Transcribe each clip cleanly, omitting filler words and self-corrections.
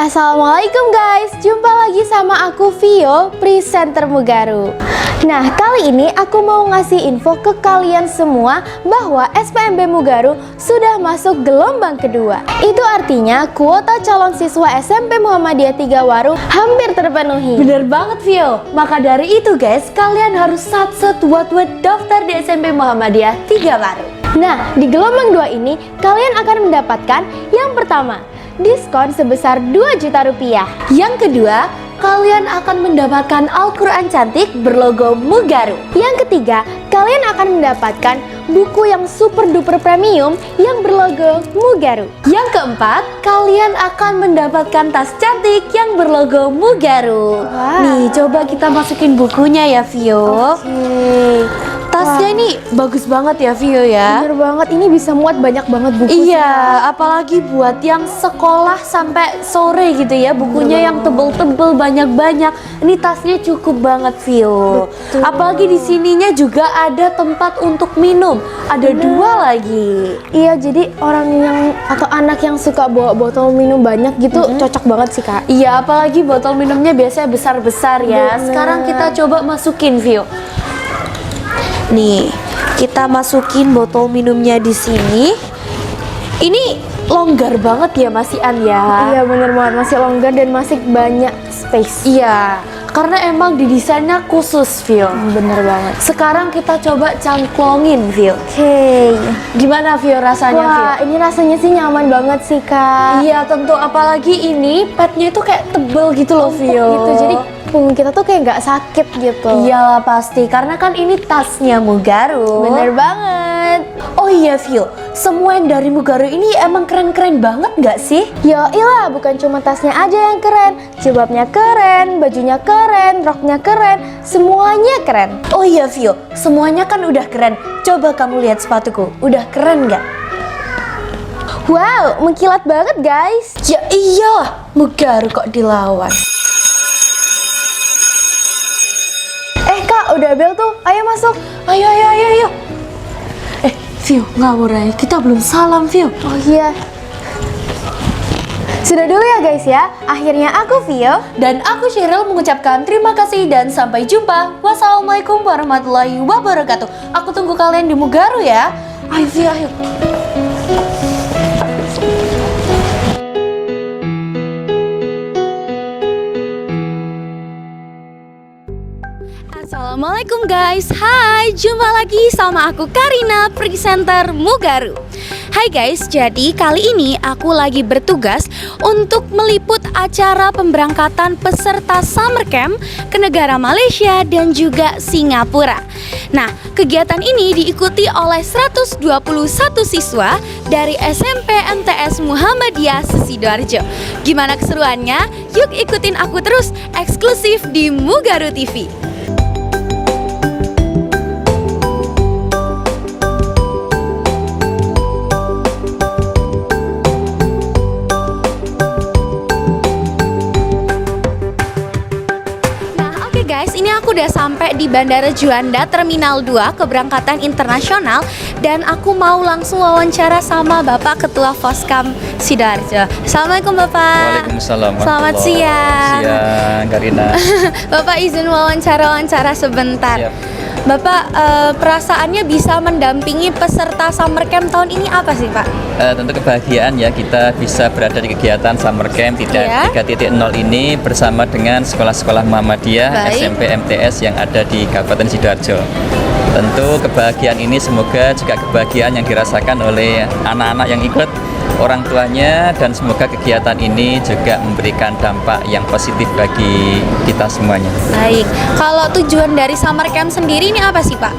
Assalamualaikum guys, jumpa lagi sama aku Vio, presenter Mugaru. Nah, kali ini aku mau ngasih info ke kalian semua bahwa SPMB Mugaru sudah masuk gelombang kedua. Itu artinya kuota calon siswa SMP Muhammadiyah 3 Waru hampir terpenuhi. Bener banget Vio, maka dari itu guys, kalian harus sat-set buat daftar di SMP Muhammadiyah 3 Waru. Nah, di gelombang 2 ini kalian akan mendapatkan yang pertama, diskon sebesar 2 juta rupiah. Yang kedua, kalian akan mendapatkan Al-Quran cantik berlogo Mugaru. Yang ketiga, kalian akan mendapatkan buku yang super duper premium yang berlogo Mugaru. Yang keempat, kalian akan mendapatkan tas cantik yang berlogo Mugaru. Wow. Nih, coba kita masukin bukunya ya Vio. Tasnya ini bagus banget ya Vio ya. Bener banget, ini bisa muat banyak banget buku. Iya, apalagi buat yang sekolah sampai sore gitu ya, bukunya yang tebel-tebel banyak-banyak. Ini tasnya cukup banget Vio. Betul. Apalagi di sininya juga ada tempat untuk minum. Ada dua lagi. Iya, jadi orang yang atau anak yang suka bawa botol minum banyak gitu cocok banget sih Kak. Iya, apalagi botol minumnya biasanya besar-besar ya. Bener. Sekarang kita coba masukin Vio. Nih, kita masukin botol minumnya di sini. Ini longgar banget ya Mas Ian ya. Iya bener banget, masih longgar dan masih banyak space. Iya, karena emang didesainnya khusus, Vio. Bener banget. Sekarang kita coba cangklongin, Vio. Oke. Gimana, Vio, rasanya, Vio? Wah, ini rasanya sih nyaman banget sih Kak. Iya, tentu. Apalagi ini padnya itu kayak tebel gitu loh, Vio. Gitu, jadi punggung kita tuh kayak nggak sakit gitu. Iyalah pasti, karena kan ini tasnya Mugaru. Bener banget. Oh iya, Vio. Semua yang dari Mugaru ini emang keren-keren banget nggak sih? Yo ilah, bukan cuma tasnya aja yang keren, jilbabnya keren, bajunya keren, roknya keren, semuanya keren. Oh iya, Vio. Semuanya kan udah keren. Coba kamu lihat sepatuku. Udah keren nggak? Wow, mengkilat banget guys. Ya iyalah, Mugaru kok dilawan. Kak, udah bel tuh, ayo masuk. Ayo. Vio, ngawur aja. Kita belum salam, Vio. Oh iya. Sudah dulu ya guys ya. Akhirnya aku Vio Dan aku Cheryl mengucapkan terima kasih dan sampai jumpa. Wassalamualaikum warahmatullahi wabarakatuh. Aku tunggu kalian di Mugaru ya. Ayo, Vio, ayo. Assalamualaikum guys, hai, jumpa lagi sama aku Karina, presenter Mugaru. Hai guys, jadi kali ini aku lagi bertugas untuk meliput acara pemberangkatan peserta summer camp ke negara Malaysia dan juga Singapura. Nah, kegiatan ini diikuti oleh 121 siswa dari SMP MTS Muhammadiyah Sidoarjo. Gimana keseruannya? Yuk ikutin aku terus, eksklusif di Mugaru TV. Guys, ini aku udah sampai di Bandara Juanda Terminal 2 keberangkatan internasional dan aku mau langsung wawancara sama Bapak Ketua Foskam Sidoarjo. Assalamualaikum Bapak. Waalaikumsalam. Selamat siang. Siang, Karina. Bapak izin wawancara sebentar. Siap. Bapak, perasaannya bisa mendampingi peserta summer camp tahun ini apa sih Pak? Tentu kebahagiaan ya kita bisa berada di kegiatan summer camp Iya. 3.0 ini bersama dengan sekolah-sekolah Muhammadiyah Baik. SMP MTS yang ada di Kabupaten Sidoarjo. Tentu kebahagiaan ini semoga juga kebahagiaan yang dirasakan oleh anak-anak yang ikut, orang tuanya, dan semoga kegiatan ini juga memberikan dampak yang positif bagi kita semuanya. Baik, kalau tujuan dari summer camp sendiri ini apa sih Pak?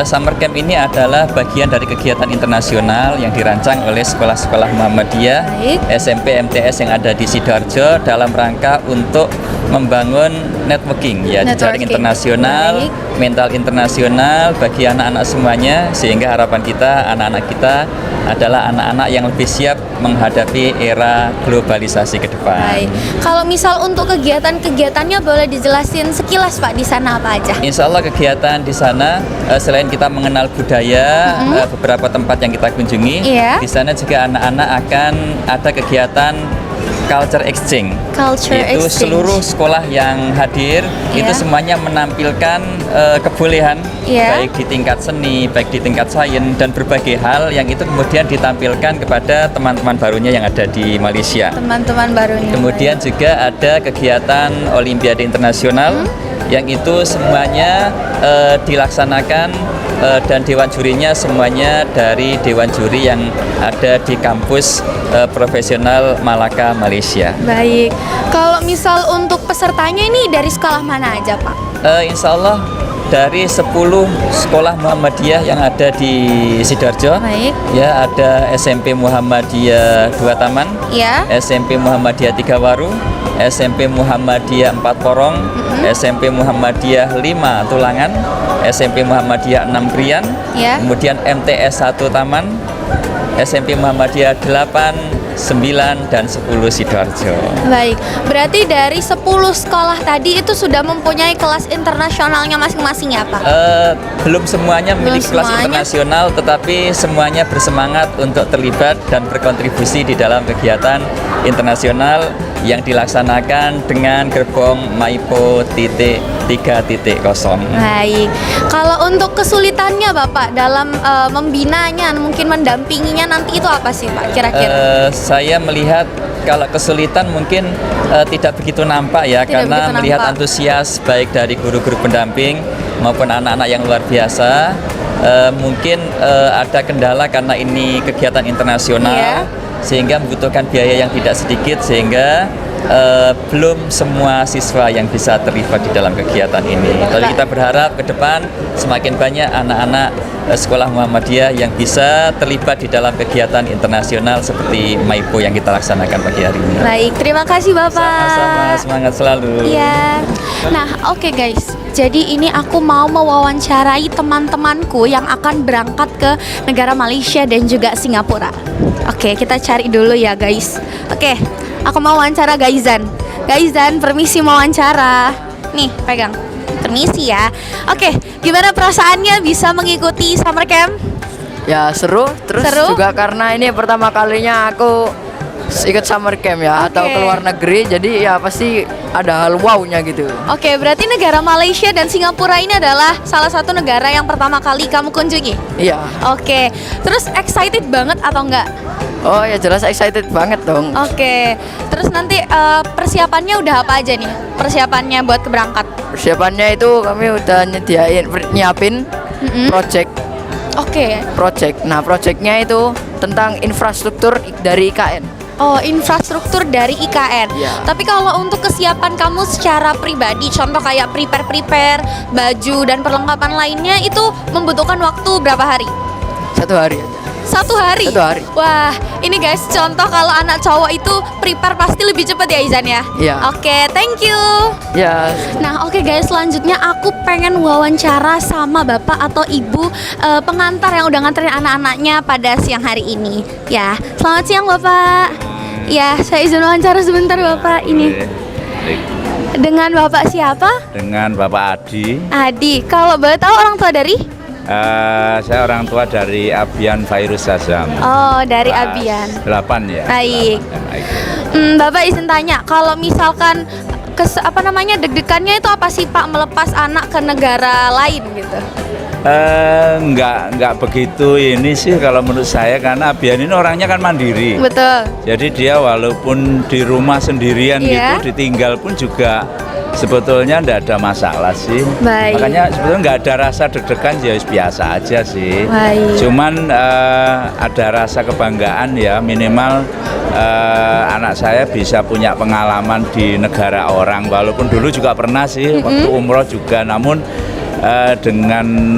Summer camp ini adalah bagian dari kegiatan internasional yang dirancang oleh sekolah-sekolah Muhammadiyah Baik. SMP MTS yang ada di Sidoarjo dalam rangka untuk membangun networking ya, jejaring Networking. internasional, Baik. mental internasional bagi anak-anak semuanya, sehingga harapan kita anak-anak kita adalah anak-anak yang lebih siap menghadapi era globalisasi ke depan. Baik. Kalau misal untuk kegiatan-kegiatannya boleh dijelasin sekilas Pak, di sana apa aja? Insya Allah kegiatan di sana selain kita mengenal budaya, beberapa tempat yang kita kunjungi, Iya. di sana juga anak-anak akan ada kegiatan culture exchange. Culture Itu exchange. seluruh sekolah yang hadir Iya. itu semuanya menampilkan kebolehan Iya. baik di tingkat seni, baik di tingkat sains dan berbagai hal yang itu kemudian ditampilkan kepada teman-teman barunya yang ada di Malaysia. Teman-teman barunya. Kemudian juga ada kegiatan Olimpiade Internasional yang itu semuanya dilaksanakan dan dewan jurinya semuanya dari dewan juri yang ada di kampus profesional Malaka, Malaysia. Baik. Kalau misal untuk pesertanya ini dari sekolah mana aja, Pak? Insya Allah dari 10 sekolah Muhammadiyah yang ada di Sidoarjo, Baik. ya ada SMP Muhammadiyah 2 Taman, Ya. SMP Muhammadiyah 3 Waru, SMP Muhammadiyah 4 Porong, SMP Muhammadiyah 5 Tulangan, SMP Muhammadiyah 6 Krian, Ya. kemudian MTS 1 Taman, SMP Muhammadiyah 8, 9, dan 10 Sidoarjo. Baik. Berarti dari 10 sekolah tadi itu sudah mempunyai kelas internasionalnya masing-masing ya, Pak? Belum semuanya memiliki kelas semuanya. internasional, tetapi semuanya bersemangat untuk terlibat dan berkontribusi di dalam kegiatan internasional yang dilaksanakan dengan gerbong Maipo 3.0. Baik. Kalau untuk kesulitannya Bapak dalam membinanya, mungkin mendampinginya nanti itu apa sih Pak kira-kira? Saya melihat kalau kesulitan mungkin tidak begitu nampak ya, Tidak karena begitu melihat nampak. antusias baik dari guru-guru pendamping maupun anak-anak yang luar biasa. Mungkin ada kendala karena ini kegiatan internasional, Iya. sehingga membutuhkan biaya yang tidak sedikit, sehingga belum semua siswa yang bisa terlibat di dalam kegiatan ini. Tapi kita berharap ke depan semakin banyak anak-anak sekolah Muhammadiyah yang bisa terlibat di dalam kegiatan internasional seperti Maipo yang kita laksanakan pagi hari ini. Baik, terima kasih Bapak. Sama-sama, semangat selalu. Iya. Nah, oke guys. Jadi ini aku mau mewawancarai teman-temanku yang akan berangkat ke negara Malaysia dan juga Singapura. Oke, kita cari dulu ya guys. Oke, aku mau wawancara Gaizan. Gaizan, permisi mau wawancara. Nih, pegang. Permisi ya. Oke, gimana perasaannya bisa mengikuti summer camp? Ya seru, terus Seru? juga karena ini pertama kalinya aku ikut summer camp ya, atau Oke. ke luar negeri, jadi ya pasti ada hal wow-nya gitu. Oke, berarti negara Malaysia dan Singapura ini adalah salah satu negara yang pertama kali kamu kunjungi? Iya. Oke, terus excited banget atau enggak? Oh ya jelas excited banget dong. Oke, terus nanti persiapannya udah apa aja nih? Persiapannya buat keberangkat? Persiapannya itu kami udah nyiapin project. Oke. Nah projectnya itu tentang infrastruktur dari IKN. Oh, infrastruktur dari IKN. Iya. Tapi kalau untuk kesiapan kamu secara pribadi, contoh kayak prepare baju dan perlengkapan lainnya itu membutuhkan waktu berapa hari? 1 hari aja. 1 hari? 1 hari. Wah, ini guys contoh kalau anak cowok itu prepare pasti lebih cepat ya Izan ya? Iya. Oke, thank you. Ya Nah oke guys, selanjutnya aku pengen wawancara sama bapak atau ibu pengantar yang udah nganterin anak-anaknya pada siang hari ini. Ya, selamat siang bapak. Ya, saya izin wawancara sebentar bapak. Ini dengan bapak siapa? Dengan Bapak Adi. Adi. Kalau boleh tahu orang tua dari? Saya orang tua dari Abian Virus Azam. Oh, dari Kelas Abian. 8 ya. Baik. Baik. Bapak izin tanya, kalau misalkan deg-degannya itu apa sih Pak melepas anak ke negara lain gitu? Enggak begitu ini sih kalau menurut saya, karena Abian ini orangnya kan mandiri. Betul. Jadi dia walaupun di rumah sendirian Iya. gitu, ditinggal pun juga sebetulnya enggak ada masalah sih. Baik. Makanya sebetulnya enggak ada rasa deg-degan, ya biasa aja sih. Baik. Cuman ada rasa kebanggaan ya, minimal anak saya bisa punya pengalaman di negara orang, walaupun dulu juga pernah sih waktu umroh juga, namun dengan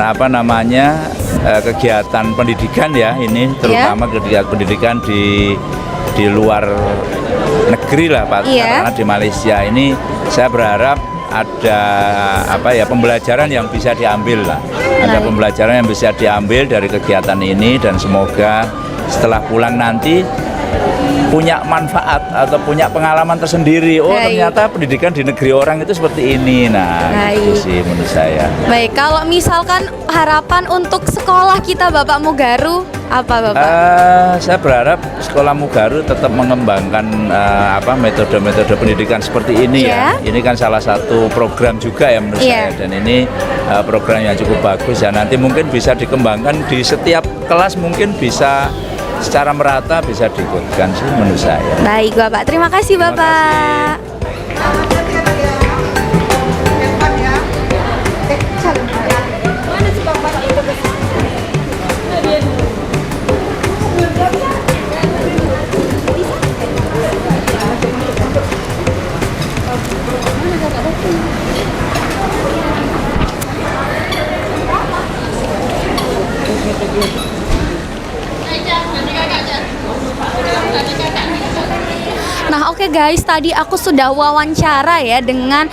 kegiatan pendidikan ya ini, terutama kegiatan pendidikan di luar negeri lah Pak, Iya. karena di Malaysia ini saya berharap ada pembelajaran yang bisa diambil lah, ada Baik. pembelajaran yang bisa diambil dari kegiatan ini, dan semoga setelah pulang nanti punya manfaat atau punya pengalaman tersendiri. Oh, Baik. ternyata pendidikan di negeri orang itu seperti ini. Nah, itu Baik. sih menurut saya. Baik, kalau misalkan harapan untuk sekolah kita Bapak Mugaru apa Bapak? Saya berharap Sekolah Mugaru tetap mengembangkan metode-metode pendidikan seperti ini Ya. ya. Ini kan salah satu program juga ya menurut Iya. saya, dan ini program yang cukup bagus ya. Nanti mungkin bisa dikembangkan di setiap kelas, mungkin bisa secara merata bisa diikutkan sih menurut saya. Baik Bapak, terima kasih Terima Bapak. Nah oke guys, tadi aku sudah wawancara ya dengan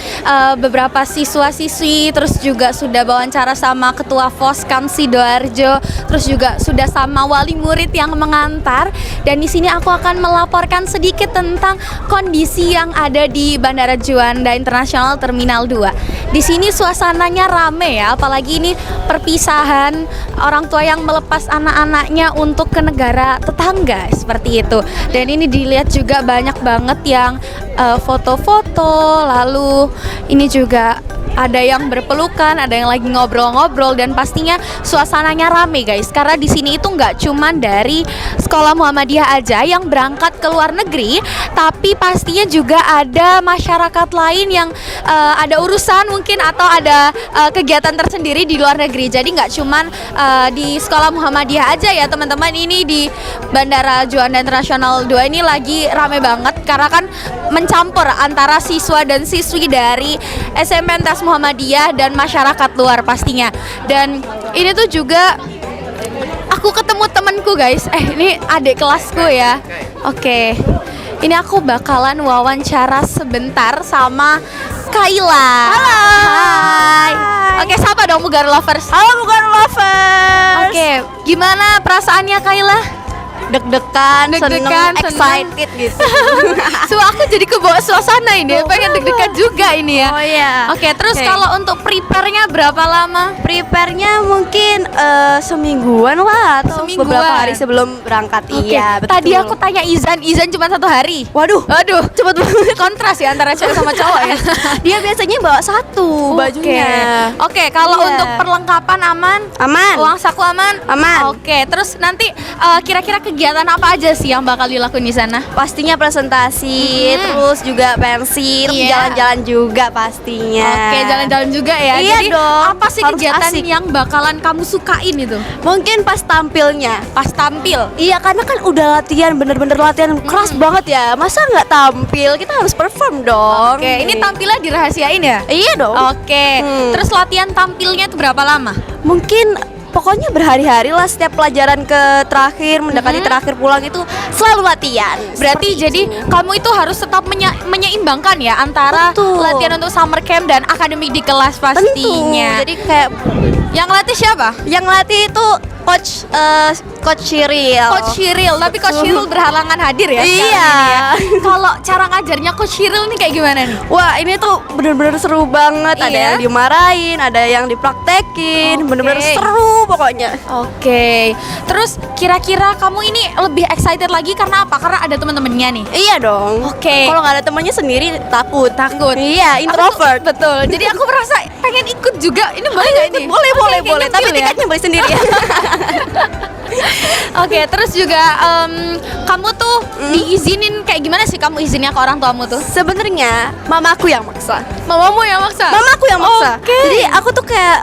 beberapa siswa-siswi, terus juga sudah wawancara sama Ketua Foskam Sidoarjo, terus juga sudah sama wali murid yang mengantar. Dan di sini aku akan melaporkan sedikit tentang kondisi yang ada di Bandara Juanda Internasional Terminal 2. Di sini suasananya rame ya, apalagi ini perpisahan orang tua yang melepas anak-anaknya untuk ke negara tetangga seperti itu. Dan ini dilihat juga banyak banget yang foto-foto, lalu ini juga ada yang berpelukan, ada yang lagi ngobrol-ngobrol, dan pastinya suasananya rame guys. Karena di sini itu nggak cuman dari Sekolah Muhammadiyah aja yang berangkat ke luar negeri, tapi pastinya juga ada masyarakat lain yang ada urusan mungkin atau ada kegiatan tersendiri di luar negeri. Jadi nggak cuman di Sekolah Muhammadiyah aja ya teman-teman. Ini di Bandara Juanda Internasional 2 ini lagi rame banget karena kan mencampur antara siswa dan siswi dari SMP Entas Muhammadiyah dan masyarakat luar pastinya. Dan ini tuh juga aku ketemu temenku guys. Ini adik kelasku ya. Oke. Ini aku bakalan wawancara sebentar sama Kaila. Halo. Hai. Oke, sapa dong Mugar Lovers. Halo Mugar Lovers. Oke, gimana perasaannya Kaila? Deg-degan, Deg-degan, seneng, excited gitu. So aku jadi kebawa suasana ini, pengen deg-degan juga ini ya. Oh iya. Oke, terus Oke. kalau untuk prepare-nya berapa lama? Prepare-nya mungkin semingguan lah atau Semingguan. beberapa hari sebelum berangkat. Oke, Iya, betul. tadi aku tanya Izan cuma 1 hari. Waduh, Aduh, cepet banget. Kontras ya antara cewek sama cowok ya. dia biasanya bawa satu bajunya. Oke, kalau Iya. untuk perlengkapan aman? Aman. Uang saku aman? Aman. Oke, terus nanti kira-kira kegiatan apa aja sih yang bakal dilakuin di sana? Pastinya presentasi, terus juga pensi, terus Iya. jalan-jalan juga pastinya. Oke, jalan-jalan juga ya. Iya Jadi dong, apa sih harus kegiatan asik. yang bakalan kamu sukain itu? Mungkin pas tampilnya. Pas tampil. Iya, karena kan udah latihan, bener-bener latihan keras banget ya. Masa nggak tampil? Kita harus perform dong. Oke, ini tampilnya dirahasiain ya? Iya dong. Oke, terus latihan tampilnya itu berapa lama? Mungkin pokoknya berhari-hari lah, setiap pelajaran ke terakhir, mendekati terakhir pulang itu selalu latihan. Berarti Seperti jadi itu. kamu itu harus tetap menyeimbangkan ya antara Betul. latihan untuk summer camp dan akademik di kelas Tentu. pastinya. Jadi kayak Yang latih siapa? yang latih itu coach Cyril. Coach Cyril, tapi Coach Cyril berhalangan hadir ya sekarang Iya. ini ya. Kalau cara ngajarnya Coach Cyril nih kayak gimana nih? Wah, ini tuh bener-bener seru banget. Ada Iya. yang dimarahin, ada yang dipraktekin, Oke. bener-bener seru pokoknya. Oke, terus kira-kira kamu ini lebih excited lagi karena apa? Karena ada teman-temannya nih. Iya dong. Oke. Kalau nggak ada temannya sendiri takut. Takut. Iya, introvert. Aku tuh- betul. Jadi aku merasa pengen ikut juga. Ini boleh nggak ini? Boleh, Oke, boleh, kayaknya boleh. Tapi deal ya. tiketnya beli sendiri ya. Oke, terus juga kamu tuh diizinin kayak gimana sih kamu izinnya ke orang tuamu tuh? Sebenarnya mamaku yang maksa. Mamamu yang maksa? Mamaku yang maksa. Oke. Jadi aku tuh kayak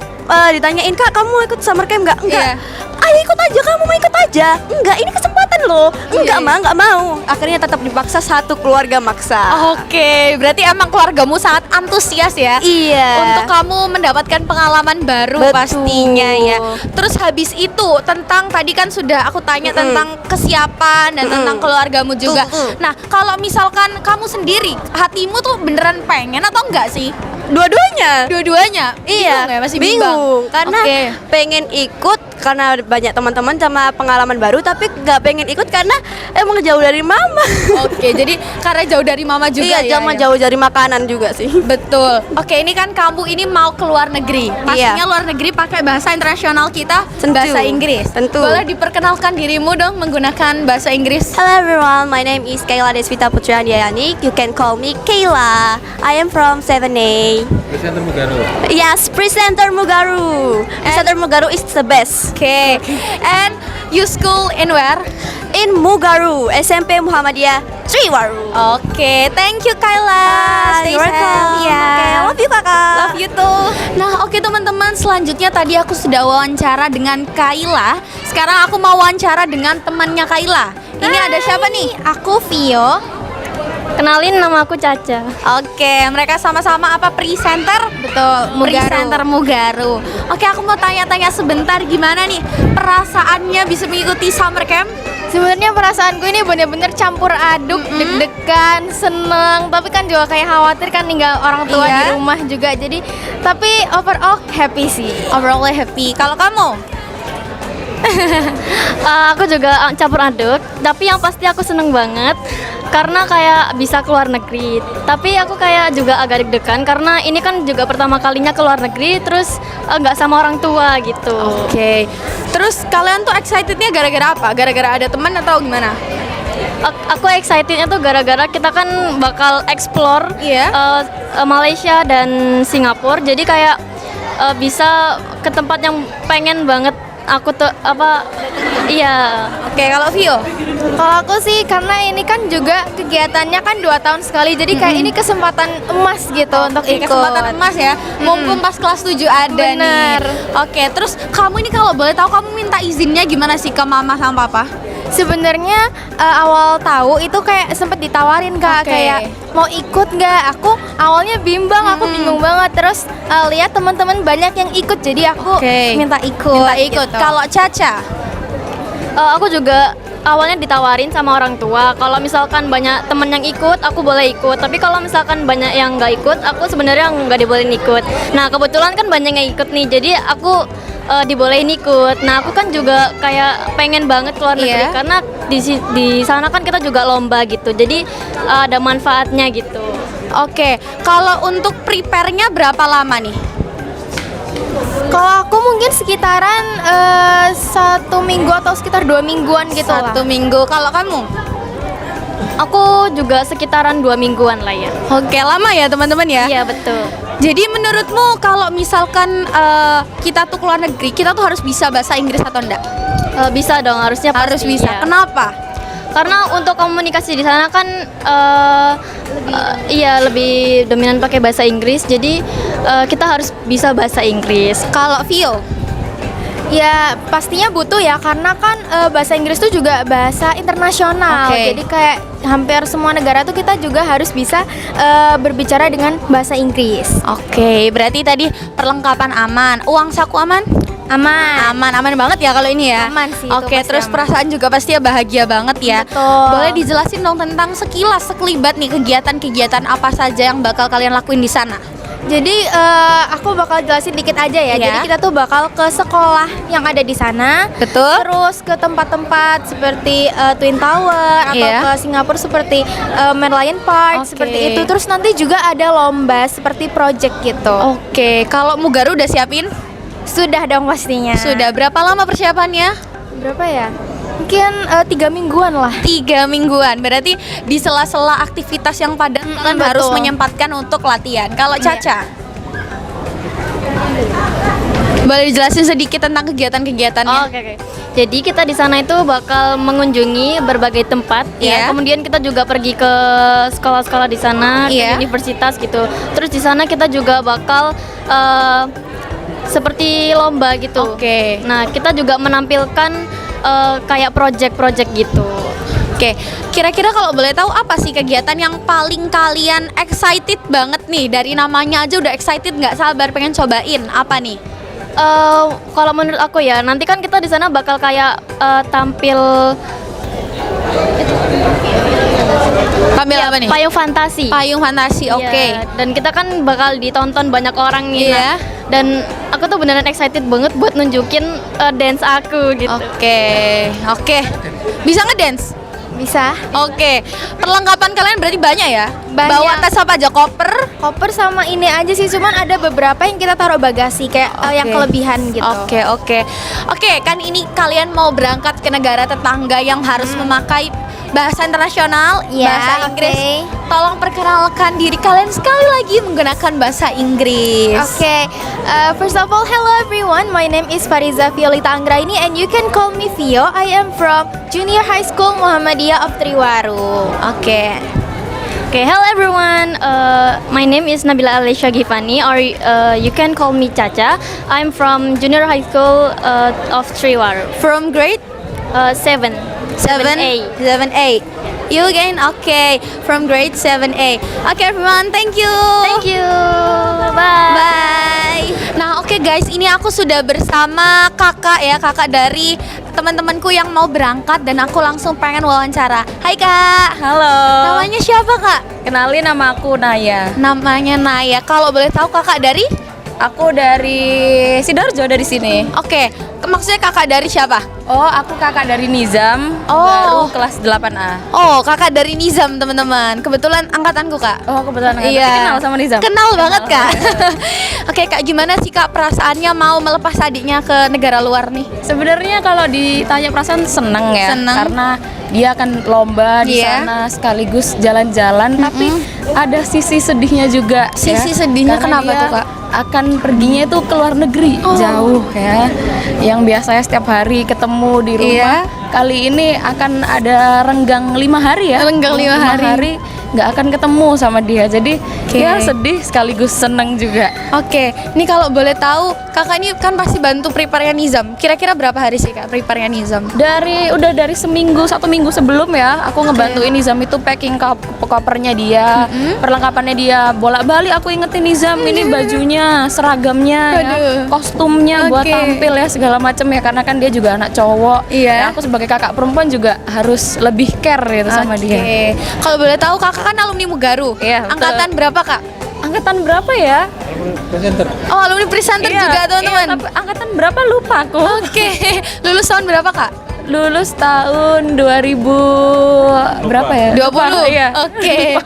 ditanyain, "Kak, kamu ikut summer camp nggak?" Iya. Enggak. Ayo ikut aja, kamu mau ikut aja. Enggak, ini kesempatan loh. Enggak, Iya. Ma, enggak mau. Akhirnya tetap dipaksa, satu keluarga maksa. Oke, berarti emang keluargamu sangat antusias ya? Iya. Untuk kamu mendapatkan pengalaman baru Betul. pastinya ya. Terus habis itu tentang tadi kan sudah aku tanya tentang kesiapan dan tentang keluargamu juga. Nah, kalau misalkan kamu sendiri, hatimu tuh beneran pengen atau enggak sih? Dua-duanya. Dua-duanya? Iya, Bingung ya? Masih bimbang? bingung karena Oke. pengen ikut karena banyak teman-teman sama pengalaman baru, tapi nggak pengen ikut karena emang jauh dari mama. Oke, jadi karena jauh dari mama juga Iya, ya. sama jauh dari makanan juga sih. Betul. Oke, ini kan kamu ini mau ke luar negeri. Pastinya Iya. luar negeri pakai bahasa internasional kita, Tentu. bahasa Inggris. Tentu. Boleh diperkenalkan dirimu dong menggunakan bahasa Inggris? Hello everyone, my name is Kayla Desvita Putra Andiyani. You can call me Kayla. I am from 7A. Presenter Mugaru. Yes, presenter Mugaru. Presenter Mugaru is the best. Oke. And you school in where? In Mugaru, SMP Muhammadiyah Triwaru. Oke, thank you Kayla. Stay You're safe. welcome. Ya. Okay, love you kakak. Love you too. Nah, oke teman-teman, selanjutnya tadi aku sudah wawancara dengan Kayla. Sekarang aku mau wawancara dengan temannya Kayla. Ini ada siapa nih? Aku Vio. Kenalin, nama aku Caca. Oke, mereka sama-sama apa presenter? Betul, presenter Mugaru. Oke, aku mau tanya-tanya sebentar gimana nih perasaannya bisa mengikuti summer camp? Sebenarnya perasaanku ini bener-bener campur aduk, deg-degan, seneng, tapi kan juga kayak khawatir kan ninggal orang tua Iya. di rumah juga. Jadi, tapi overall happy sih. Overall happy. Kalau kamu? Aku juga campur aduk, tapi yang pasti aku seneng banget karena kayak bisa keluar negeri. Tapi aku kayak juga agak deg-degan karena ini kan juga pertama kalinya keluar negeri, terus nggak sama orang tua gitu. Oke. Terus kalian tuh excitednya gara-gara apa? Gara-gara ada teman atau gimana? Aku excitednya tuh gara-gara kita kan bakal explore Iya. Malaysia dan Singapura. Jadi kayak bisa ke tempat yang pengen banget aku tuh iya. Oke, kalau Vio? Kalau aku sih karena ini kan juga kegiatannya kan 2 tahun sekali, jadi kayak ini kesempatan emas gitu untuk ikut. Kesempatan emas ya. Mumpung pas kelas 7 ada Bener. nih. Oke, terus kamu ini kalau boleh tahu kamu minta izinnya gimana sih ke mama sama papa? Sebenarnya awal tahu itu kayak sempet ditawarin Kak, Oke. kayak mau ikut nggak? Aku awalnya bimbang, aku bingung banget. Terus lihat teman-teman banyak yang ikut, jadi aku minta ikut. Minta ikut. gitu. Kalau Caca? Aku juga awalnya ditawarin sama orang tua. Kalau misalkan banyak temen yang ikut, aku boleh ikut. Tapi kalau misalkan banyak yang nggak ikut, aku sebenarnya nggak dibolehin ikut. Nah kebetulan kan banyak yang ikut nih, jadi aku dibolehin ikut. Nah aku kan juga kayak pengen banget keluar negeri Iya. karena di sana kan kita juga lomba gitu. Jadi ada manfaatnya gitu. Oke, kalau untuk prepare-nya berapa lama nih? Kalau aku mungkin sekitaran 1 minggu atau sekitar 2 mingguan gitu lah. 1 minggu. Kalau kamu? Aku juga sekitaran 2 mingguan lah ya. Oke, lama ya teman-teman ya? Iya betul. Jadi menurutmu kalau misalkan kita tuh keluar negeri, kita tuh harus bisa bahasa Inggris atau enggak? Bisa dong, harusnya Harus pasti, bisa. iya. Kenapa? Karena untuk komunikasi di sana kan lebih dominan pakai bahasa Inggris, jadi kita harus bisa bahasa Inggris. Kalau Vio? Ya pastinya butuh ya, karena kan bahasa Inggris itu juga bahasa internasional. Oke. Jadi kayak hampir semua negara tuh kita juga harus bisa berbicara dengan bahasa Inggris. Oke, berarti tadi perlengkapan aman. Uang saku aman? Aman. Aman banget ya kalau ini ya. Aman sih, itu Oke, pasti terus aman. perasaan juga pasti ya bahagia banget ya. Betul. Boleh dijelasin dong tentang sekilas, sekelibat nih kegiatan-kegiatan apa saja yang bakal kalian lakuin di sana? Jadi aku bakal jelasin dikit aja ya. Iya. Jadi kita tuh bakal ke sekolah yang ada di sana. Betul. Terus ke tempat-tempat seperti Twin Tower atau Iya. ke Singapura seperti Merlion Park Oke. seperti itu. Terus nanti juga ada lomba seperti project gitu. Oke, kalau Mugaru udah siapin? Sudah dong pastinya. Sudah. Berapa lama persiapannya? Berapa ya? Mungkin 3 mingguan lah. 3 mingguan. Berarti di sela-sela aktivitas yang padat kalian betul. harus menyempatkan untuk latihan. Kalau Caca? Boleh dijelasin sedikit tentang kegiatan-kegiatannya? Oke. Jadi kita di sana itu bakal mengunjungi berbagai tempat Iya. ya. Kemudian kita juga pergi ke sekolah-sekolah di sana, Iya. ke universitas gitu. Terus di sana kita juga bakal seperti lomba gitu. Oke. Nah, kita juga menampilkan kayak project-project gitu. Oke, kira-kira kalau boleh tahu apa sih kegiatan yang paling kalian excited banget nih? Dari namanya aja udah excited, nggak sabar pengen cobain. Apa nih? Kalau menurut aku ya, nanti kan kita di sana bakal kayak tampil Tampil apa nih? Payung fantasi. Payung fantasi, oke. Iya, dan kita kan bakal ditonton banyak orang nih. Iya. Nah, dan aku tuh beneran excited banget buat nunjukin dance aku gitu. Oke. Bisa ngedance? Bisa. Oke. Perlengkapan kalian berarti banyak ya? Banyak. Bawa tas apa aja? Koper? Koper sama ini aja sih, cuman ada beberapa yang kita taruh bagasi kayak yang kelebihan gitu. Oke, kan ini kalian mau berangkat ke negara tetangga yang harus memakai bahasa internasional, Ya, bahasa Inggris. Tolong perkenalkan diri kalian sekali lagi menggunakan bahasa Inggris. Okay, first of all, hello everyone. My name is Fariza Violeta Anggraini and you can call me Vio. I am from Junior High School Muhammadiyah of Triwaru. Oke. Okay, hello everyone. My name is Nabila Alesha Gifani, or you can call me Caca. I'm from Junior High School of Triwaru. From grade 7. 7A. 7A. You again? Okay. From grade 7A. Okay everyone, thank you. Thank you. Bye. Bye. Nah, oke guys, ini aku sudah bersama kakak dari teman-temanku yang mau berangkat dan aku langsung pengen wawancara. Hai Kak. Halo. Namanya siapa Kak? Kenalin, nama aku Naya. Namanya Naya. Kalau boleh tahu Kakak dari? Aku dari Sidoarjo, dari sini. Oke, maksudnya Kakak dari siapa? Oh, aku kakak dari Nizam, Oh. baru kelas 8A. Oh, Kakak dari Nizam teman-teman. Kebetulan angkatanku Kak. Oh, kebetulan Iya. kenal sama Nizam. Kenal banget Kak. Oke Kak, gimana sih Kak perasaannya mau melepas adiknya ke negara luar nih? Sebenarnya kalau ditanya perasaan seneng ya, Seneng. karena dia akan lomba di Iya. sana sekaligus jalan-jalan, tapi ada sisi sedihnya juga. Sisi ya. sedihnya Karena kenapa dia tuh, Kak? Akan perginya itu ke luar negeri, jauh ya. Yang biasanya setiap hari ketemu di rumah, kali ini akan ada renggang 5 hari ya. Renggang 5 hari. nggak akan ketemu sama dia, jadi ya sedih sekaligus seneng juga. Oke, ini kalau boleh tahu Kakak ini kan pasti bantu prepare-nya Nizam. Kira-kira berapa hari sih Kak prepare-nya Nizam? Udah dari satu minggu sebelum ya, aku ngebantuin Nizam itu packing kopernya dia, perlengkapannya dia, bolak-balik aku ingetin Nizam ini bajunya, seragamnya, ya, kostumnya buat tampil ya segala macam ya, karena kan dia juga anak cowok. Iya. Ya, aku sebagai kakak perempuan juga harus lebih care gitu sama dia. Kalau boleh tahu Kakak kan alumni Mugaru. Iya, betul. Angkatan berapa Kak? Angkatan berapa ya? Oh, alumni presenter Iya, juga teman-teman. iya, tapi angkatan berapa lupa aku. Oke, lulus tahun berapa Kak? Lulus tahun 2000 berapa ya? 20. Lupa, iya. Oke.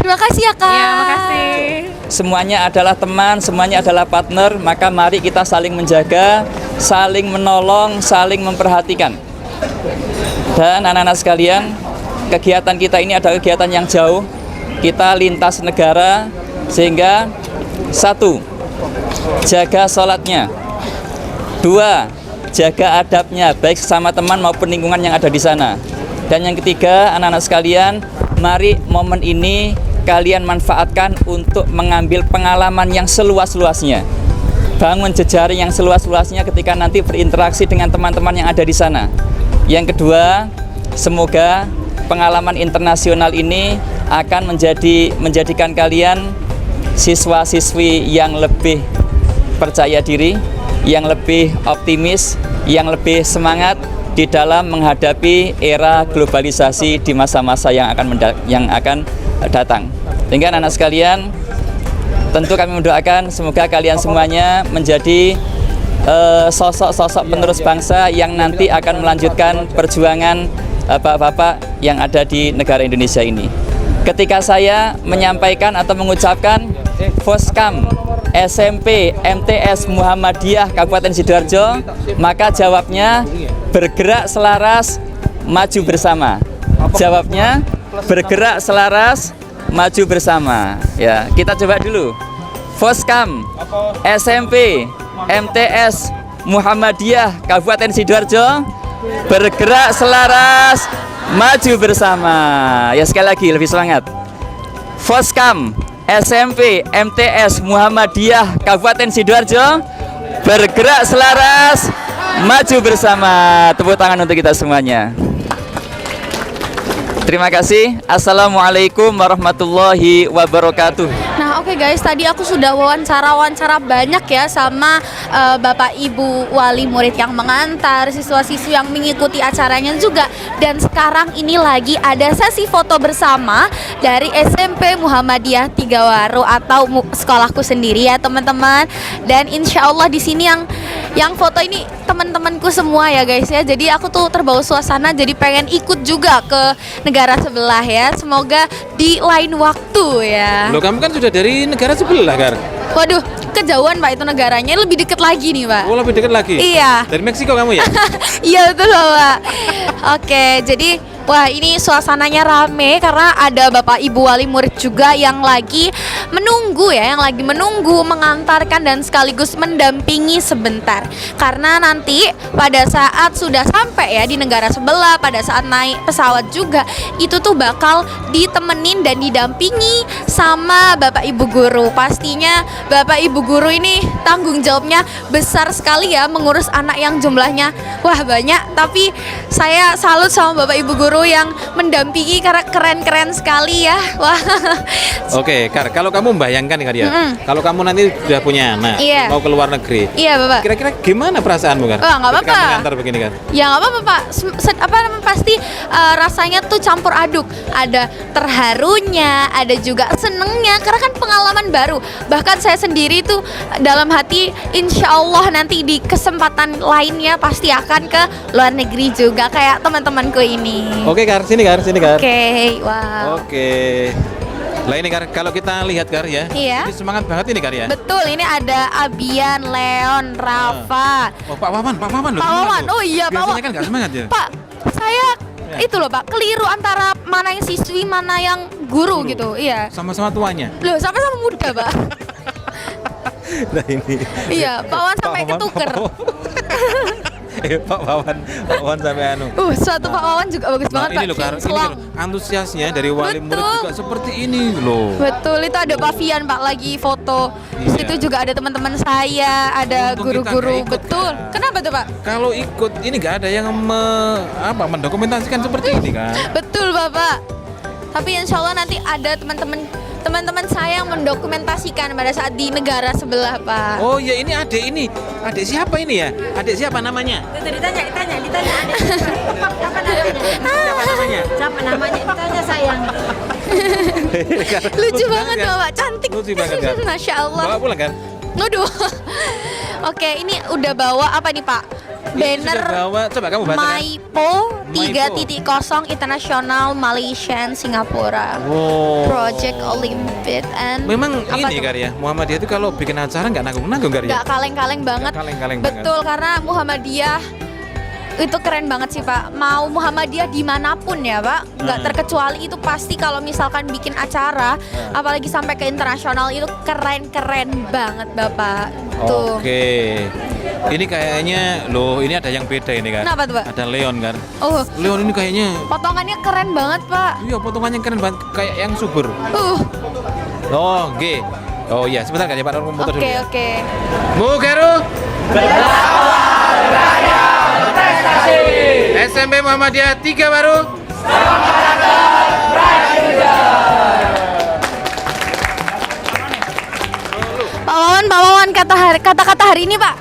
Terima kasih ya Kak. Iya, makasih. Semuanya adalah teman, semuanya adalah partner, maka mari kita saling menjaga, saling menolong, saling memperhatikan. Dan anak-anak sekalian, kegiatan kita ini adalah kegiatan yang jauh. Kita lintas negara, sehingga 1. Jaga sholatnya. 2. Jaga adabnya, baik sesama teman maupun lingkungan yang ada di sana. Dan yang ketiga, anak-anak sekalian, mari momen ini kalian manfaatkan untuk mengambil pengalaman yang seluas-luasnya. Bangun jejaring yang seluas-luasnya ketika nanti berinteraksi dengan teman-teman yang ada di sana. Yang kedua, semoga pengalaman internasional ini akan menjadikan kalian siswa-siswi yang lebih percaya diri, yang lebih optimis, yang lebih semangat di dalam menghadapi era globalisasi di masa-masa yang akan datang. Sehingga anak-anak sekalian, tentu kami mendoakan semoga kalian semuanya menjadi sosok-sosok penerus bangsa yang nanti akan melanjutkan perjuangan bapak-bapak yang ada di negara Indonesia ini. Ketika saya menyampaikan atau mengucapkan Foskam SMP MTS Muhammadiyah Kabupaten Sidoarjo, maka jawabnya bergerak selaras maju bersama. Jawabnya bergerak selaras maju bersama. Ya, kita coba dulu. Foskam SMP MTS Muhammadiyah Kabupaten Sidoarjo, bergerak selaras maju bersama. Ya, sekali lagi lebih semangat. Foskam SMP MTS Muhammadiyah Kabupaten Sidoarjo, bergerak selaras maju bersama. Tepuk tangan untuk kita semuanya. Terima kasih. Assalamualaikum warahmatullahi wabarakatuh. Nah, oke guys, tadi aku sudah wawancara banyak ya sama Bapak Ibu wali murid yang mengantar, siswa-siswi yang mengikuti acaranya juga. Dan sekarang ini lagi ada sesi foto bersama dari SMP Muhammadiyah Tigawaru atau sekolahku sendiri ya teman-teman. Dan insya Allah di sini yang foto ini teman-temanku semua ya guys ya. Jadi aku tuh terbawa suasana, jadi pengen ikut juga ke negara sebelah ya. Semoga di lain waktu ya. Loh, kamu kan sudah dari negara sebelah, Gar. Waduh, kejauhan Pak itu negaranya, lebih deket lagi nih Pak. Oh, lebih dekat lagi? Iya. Dari Meksiko kamu ya? Iya betul Pak. Oke, jadi wah ini suasananya rame karena ada Bapak Ibu wali murid juga yang lagi menunggu ya, yang lagi menunggu, mengantarkan dan sekaligus mendampingi sebentar. Karena nanti pada saat sudah sampai ya di negara sebelah, pada saat naik pesawat juga itu tuh bakal ditemenin dan didampingi sama Bapak Ibu guru. Pastinya Bapak Ibu guru ini tanggung jawabnya besar sekali ya, mengurus anak yang jumlahnya wah banyak, tapi saya salut sama Bapak Ibu guru yang mendampingi karena keren-keren sekali ya. Wah. Oke, Kar, kalau kamu membayangkan nih, Kar ya, kalau kamu nanti sudah punya anak, Iya. mau ke luar negeri, Iya Bapak. kira-kira gimana perasaanmu, Kar? Oh, nggak Ketika apa-apa. mengantar begini, Kar? Ya nggak apa-apa Pak. Pasti rasanya tuh campur aduk. Ada terharunya, ada juga senengnya karena kan pengalaman baru. Bahkan saya sendiri tuh dalam hati insya Allah nanti di kesempatan lainnya pasti akan ke luar negeri juga kayak teman-temanku ini. Oke, Kar, sini, Kar, sini, Kar. Oke, wow. Oke. Lah ini, Kar, kalau kita lihat, Kar ya, Iya. ini semangat banget ini, Kar ya. Betul, ini ada Abian, Leon, Rafa. Oh, Pak Wawan loh. Pak semangat Wawan, loh. oh iya Pak Biasanya Wawan. kan nggak semangat ya. Pak, saya itu loh Pak, keliru antara mana yang siswi, mana yang guru gitu. Iya. Sama-sama tuanya. Loh, sama-sama muda, Pak. Nah ini. Iya, Pak Wawan sampai Pak Wawan, ketuker. Pak Wawan sampai anu. Suatu Pak Wawan juga bagus Nah, banget, ini Pak. loh, Kar, ini Kinclong. loh, antusiasnya dari wali murid Betul. juga seperti ini loh. Betul, itu ada Pak Fian Pak lagi foto. Terus Iya. itu juga ada teman-teman saya, ada Untung kita guru-guru. nggak ikut, Betul. Kak. Kenapa tuh, Pak? Kalau ikut ini nggak ada yang mendokumentasikan seperti ini kan. Betul, Bapak. Tapi insya Allah nanti ada teman-teman saya yang mendokumentasikan pada saat di negara sebelah, Pak. Oh ya, ini adik ini. Adik siapa ini ya? Adik siapa namanya? Ditanya adik siapa namanya? Siapa namanya? Ditanya sayang. Lucu banget, Bapak. Cantik. Lucu banget, kan? Masya Allah. Bawa pulang kan? Waduh. Oke, ini udah bawa apa nih, Pak? Banner Sudah bawa, coba kamu bacakan. Maipo 3.0 International Malaysian Singapura Wow. Project Olympic and Memang apa ini tuh? Kar ya, Muhammadiyah itu kalau bikin acara nggak nanggung-nanggung, Kar ya. Nggak kaleng-kaleng banget. Nggak kaleng-kaleng Betul, karena Muhammadiyah itu keren banget sih Pak. Mau Muhammadiyah dimanapun ya Pak, nggak terkecuali itu pasti kalau misalkan bikin acara, apalagi sampai ke internasional itu keren-keren banget Bapak. Tuh. Oke. Ini kayaknya loh, ini ada yang beda ini kan. Kenapa tuh, Pak? Ada Leon kan. Oh, Leon ini kayaknya potongannya keren banget Pak. iya, potongannya keren banget, kayak yang subur. Oh, G. Oh iya, sebentar kan ya Pak, foto dulu. Oke, Ya. oke. Mugaru. SMP Muhammadiyah 3 baru. Pak Wawan, kata-kata hari ini Pak.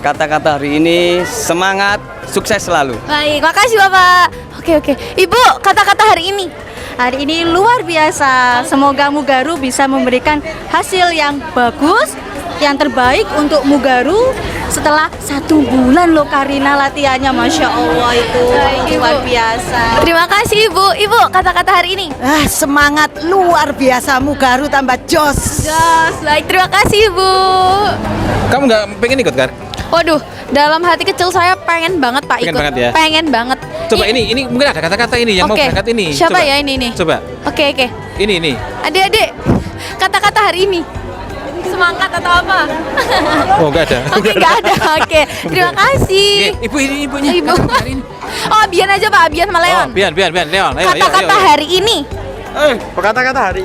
Kata-kata hari ini semangat, sukses selalu. Baik, makasih Bapak. Oke. Ibu, kata-kata hari ini. Hari ini luar biasa. Semoga Mugaru bisa memberikan hasil yang bagus, yang terbaik untuk Mugaru. Setelah 1 bulan loh Karina latihannya, Masya Allah itu luar biasa. Terima kasih Ibu. Ibu, kata-kata hari ini. Semangat luar biasa, Mugaru tambah jos. Jos, baik. Terima kasih Ibu. Kamu nggak pengen ikut kan? Waduh, dalam hati kecil saya pengen banget Pak Pengen ikut. banget ya? Pengen banget. Coba ini mungkin ada kata-kata ini yang mau Oke. berangkat ini. Siapa Coba. ya ini? Coba. Oke. Ini. Adik-adik, kata-kata hari ini. Semangat atau apa? Oh, nggak ada. Oke, nggak ada. Oke, terima kasih. Ibu ini ibunya. Ibu. Kata-kata hari ini. Oh, Bian aja Pak, Bian sama Oh, Leon. Bian, Leon. Ayo. Kata-kata hari ini. Kata-kata hari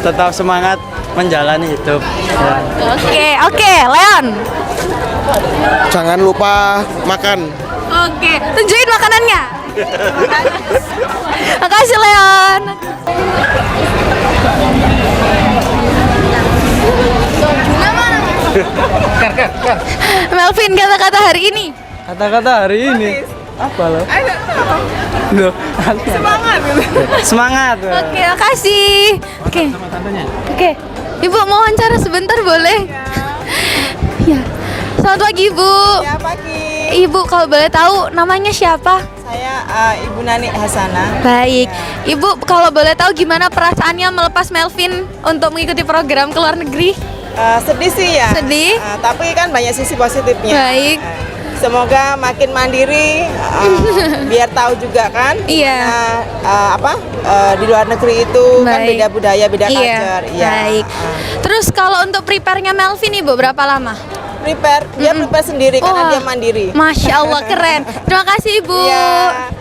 tetap semangat menjalani hidup. Oke, Leon. Jangan lupa makan. Oke, tunjukin makanannya. Makasih Leon. Melvin, kata-kata hari ini. Kata-kata hari ini apa lo? Loh, semangat. Oke, makasih. Oke. Ibu mau wawancara sebentar boleh? Ya. Selamat pagi, Ibu. Ya, pagi. Ibu kalau boleh tahu namanya siapa? Saya Ibu Nani Hasana. Baik. Ibu kalau boleh tahu gimana perasaannya melepas Melvin untuk mengikuti program ke luar negeri? Sedih sih ya. Sedih. Tapi kan banyak sisi positifnya. Baik. Semoga makin mandiri, biar tahu juga kan. Iya. Di luar negeri itu kan Baik. beda budaya, beda Iya. culture. Iya. Baik. Terus kalau untuk prepare-nya Melvin Ibu berapa lama? Dia prepare sendiri karena Wah. dia mandiri. Masya Allah keren. Terima kasih Ibu. Iya.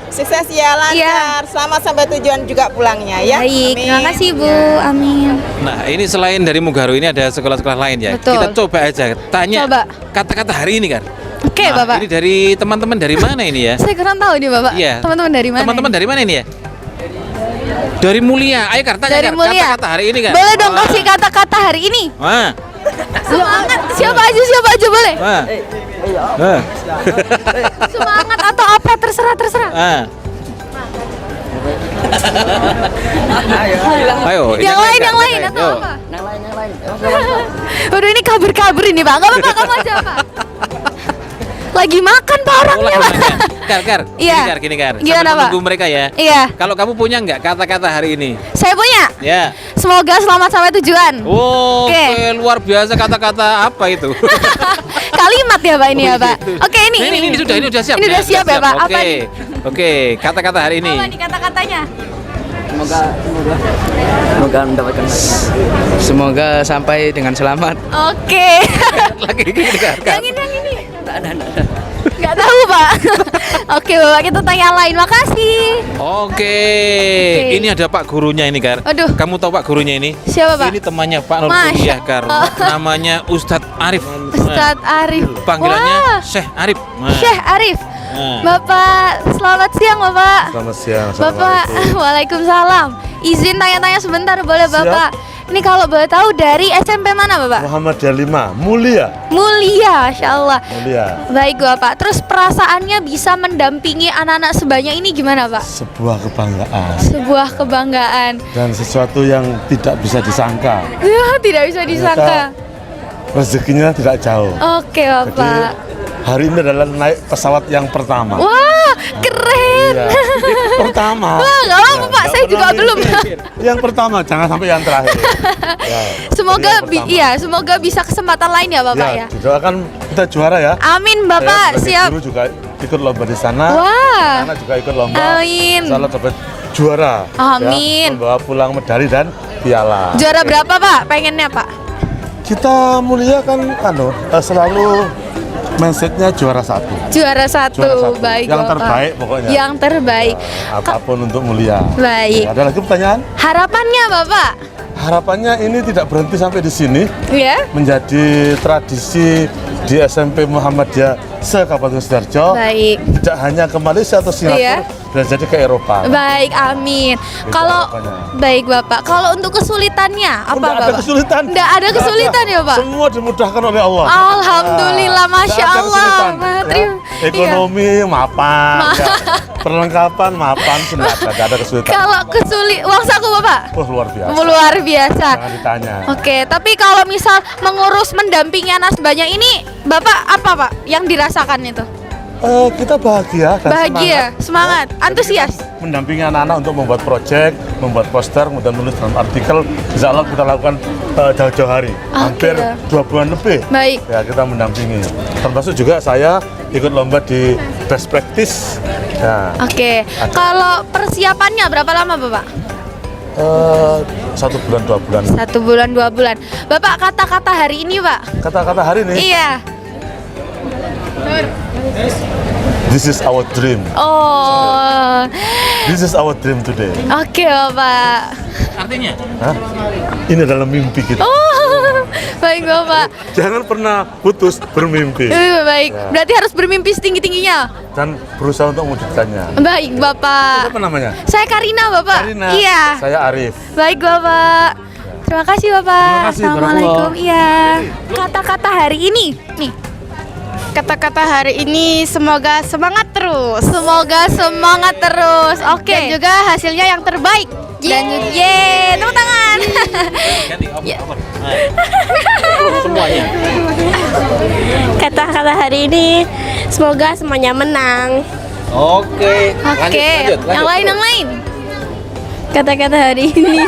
Sukses ya, lancar. Selamat sampai tujuan juga pulangnya ya. Baik. Amin. Terima kasih Ibu. Amin. Nah, ini selain dari Mugaru ini ada sekolah-sekolah lain ya. Betul. Kita coba aja tanya Coba. kata-kata hari ini kan. Oke, Nah, Bapak. ini dari teman-teman dari mana ini ya? Saya kurang tahu nih Bapak. Iya. Teman-teman dari mana? Teman-teman dari mana ini ya? Dari Mulia. Ayo Kar, tanya Dari Kar, Mulia. kata-kata hari ini kan. Boleh dong Wah. kasih kata-kata hari ini. Wah. Semangat. Siapa aja boleh. Wah. Semangat atau apa terserah. Ah. Ayo, Yang lain atau apa? Waduh ini kabur ini Pak. Enggak apa-apa kamu aja Pak. Lagi makan Pak orangnya Pak. Kar. Iya. Gini Kar. Gimana, Sambil Pak? menunggu mereka ya. Iya. Kalau kamu punya nggak kata-kata hari ini? Saya punya. Ya. Semoga selamat sampai tujuan. Oke, luar biasa kata-kata apa itu? Kalimat ya Pak ini ya Pak. gitu. Oke ini. Nah, ini sudah siap. Ini udah siap ya Pak. Apa Oke. nih? Oke, kata-kata hari ini. Apa nih kata-katanya? Semoga mendapatkan. Semoga sampai dengan selamat. Oke. Lagi gini Kar. Yang ini. Nggak tahu Pak. Oke Bapak kita tanya lain. Makasih. Oke. Ini ada Pak gurunya ini Kar. Aduh. Kamu tahu Pak gurunya ini? Siapa Pak? Ini temannya Pak Nur Masya Kuliah Kar. Allah. Namanya Ustadz Arif. Ustadz Arif. Panggilannya Wah. Syekh Arif. Nah. Syekh Arif. Nah. Bapak, selamat siang Bapak. Selamat siang. Bapak, waalaikumsalam. Izin tanya-tanya sebentar boleh Bapak? Ini kalau boleh tahu dari SMP mana Bapak? Muhammadiyah 5, Mulia. Mulia, Masya Allah. Mulia. Baik Bapak, terus perasaannya bisa mendampingi anak-anak sebanyak ini gimana Pak? Sebuah kebanggaan Sebuah kebanggaan. dan sesuatu yang tidak bisa disangka. Ya, tidak bisa disangka. Rezekinya tidak jauh. Oke Bapak. Hari ini adalah naik pesawat yang pertama. Wah, keren. Iya. Pertama. Wah, nggak apa-apa Pak, saya juga belum. Yang pertama, jangan sampai yang terakhir. Ya. Semoga Jadi yang pertama. semoga bisa kesempatan lain ya Bapak ya. Didoakan kita juara ya. Amin Bapak, Saya sebagai siap. guru juga ikut lomba di sana. Wah. Anak juga ikut lomba. Amin. Insya Allah dapat juara. Amin. Ya, membawa pulang medali dan piala. Juara berapa Pak? Pengennya Pak? Kita Mulia kan selalu mindsetnya juara satu. Juara satu. Juara satu. Baik Yang Bapak. terbaik pokoknya. Yang terbaik. Apapun untuk Mulia. Baik. Ya, ada lagi pertanyaan? Harapannya Bapak? Harapannya ini tidak berhenti sampai di sini. Ya. Menjadi tradisi di SMP Muhammadiyah se-Kabupaten Sidoarjo. Baik. Tidak hanya ke Malaysia atau Singapura, Iya. dan jadi ke Eropa. Baik, amin. Kalau baik Bapak, kalau untuk kesulitannya apa Nggak Bapak? ada kesulitan. Nggak ada Nggak kesulitan ya Pak? Semua dimudahkan oleh Allah. Alhamdulillah, Masya Nggak ada Allah. kesulitan. Matrim. Ekonomi mapan, ya. Perlengkapan mapan, tidak ada kesulitan. Kalau uang saku Bapak? Oh, luar biasa. Luar biasa. Jangan ditanya. Oke, tapi kalau misal mengurus mendampingi anak sebanyak ini, Bapak apa Pak yang dirasakan itu? Kita bahagia dan Bahagia, semangat, antusias. mendampingi anak-anak untuk membuat proyek, membuat poster, kemudian menulis dalam artikel. Insya Allah kita lakukan jauh-jauh hari, hampir 2 bulan lebih. Baik. Ya, kita mendampingi. Termasuk juga saya ikut lomba di best practice. Ya. Oke, kalau persiapannya berapa lama Bapak? 1 bulan 2 bulan. 1 bulan 2 bulan. Bapak kata-kata hari ini Pak? Kata-kata hari ini. Iya. This is our dream. Oh, This is our dream today. oke Bapak. Artinya? Hah? Ini adalah mimpi kita. Oh, baik Bapak. Jangan pernah putus bermimpi. Baik, Ya. berarti harus bermimpi setinggi-tingginya. Dan berusaha untuk mewujudkannya. Baik Bapak. Apa namanya? Saya Karina Bapak. Karina. Iya. Saya Arif. Baik Bapak. Terima kasih Bapak. Terima kasih, Assalamualaikum. Barakallah. Iya. Kata-kata hari ini nih. Kata-kata hari ini semoga semangat terus. Semoga semangat terus. Oke. Dan juga hasilnya yang terbaik. Dan juga tepuk tangan. Ya. Semuanya. Kata-kata hari ini semoga semuanya menang. Oke. Oke. Yang lain. Kata-kata hari ini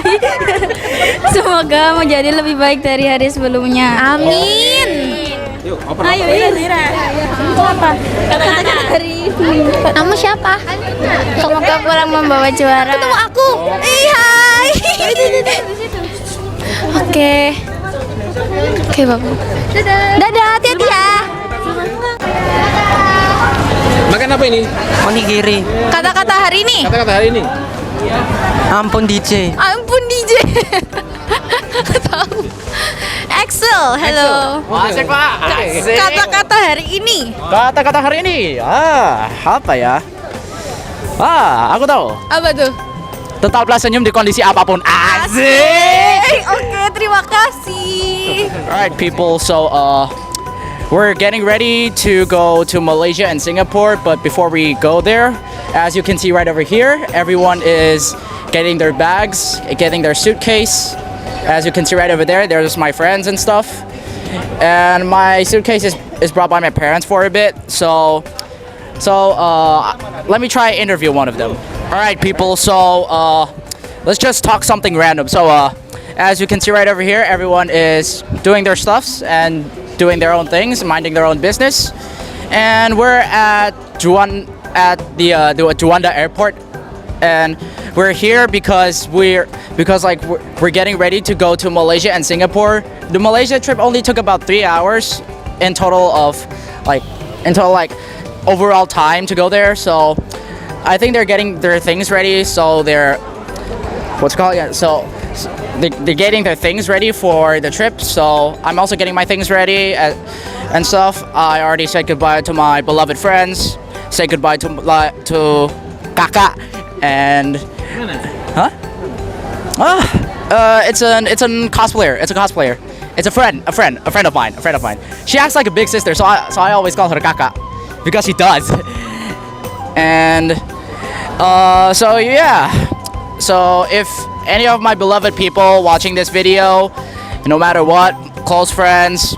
semoga menjadi lebih baik dari hari sebelumnya. Amin. Yuk, Ayo, Zira. Apa? Kata-kata hari ini. Kamu siapa? Semoga pulang membawa juara. Ketemu aku. Hai. Oke. Oke, Bapak. Dadah, hati-hati ya. Makan apa ini? Onigiri. Kata-kata hari ini. Kata-kata hari ini. Ampun DJ. Ampun DJ. Tahu. Axel, halo. Asik Pak. Kata-kata hari ini. Kata-kata hari ini. Apa ya? Aku tahu. Apa tuh? Tetaplah senyum di kondisi apapun. Asik. Oke, terima kasih. Alright people, so we're getting ready to go to Malaysia and Singapore, but before we go there, as you can see right over here, everyone is getting their bags, getting their suitcase. As you can see right over there, there's my friends and stuff. And my suitcase is brought by my parents for a bit, so let me try interview one of them. Alright people, so let's just talk something random. So as you can see right over here, everyone is doing their stuffs and doing their own things, minding their own business. And we're at the Juanda airport, and we're here because we're getting ready to go to Malaysia and Singapore. The Malaysia trip only took about 3 hours in total overall time to go there. So I think they're getting their things ready. So they're getting their things ready for the trip. So I'm also getting my things ready and stuff. I already said goodbye to my beloved friends. Say goodbye to Kakak and it's a cosplayer. It's a cosplayer. It's a friend of mine. She acts like a big sister, so I always call her Kakak because she does. And so yeah. So if any of my beloved people watching this video, no matter what, close friends,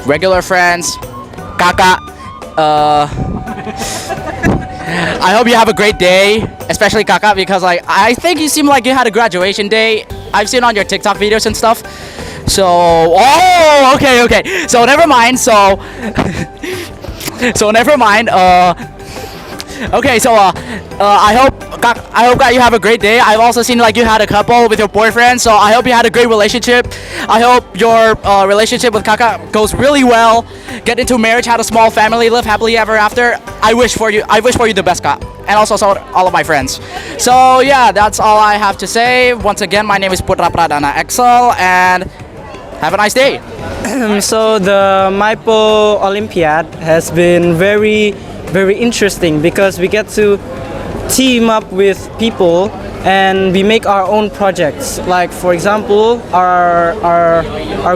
regular friends, Kakak, I hope you have a great day, especially Kakak, because I think you seem like you had a graduation day. I've seen on your TikTok videos and stuff. So, okay. So never mind. So never mind. Okay, so I hope that you have a great day. I've also seen like you had a couple with your boyfriend, so I hope you had a great relationship. I hope your relationship with Kakak goes really well. Get into marriage, had a small family, live happily ever after. I wish for you the best, Kak, and also all of my friends. So yeah, that's all I have to say. Once again, my name is Putra Pradana Excel, and have a nice day. So the Maipo Olympiad has been very interesting because we get to team up with people and we make our own projects. Like for example, our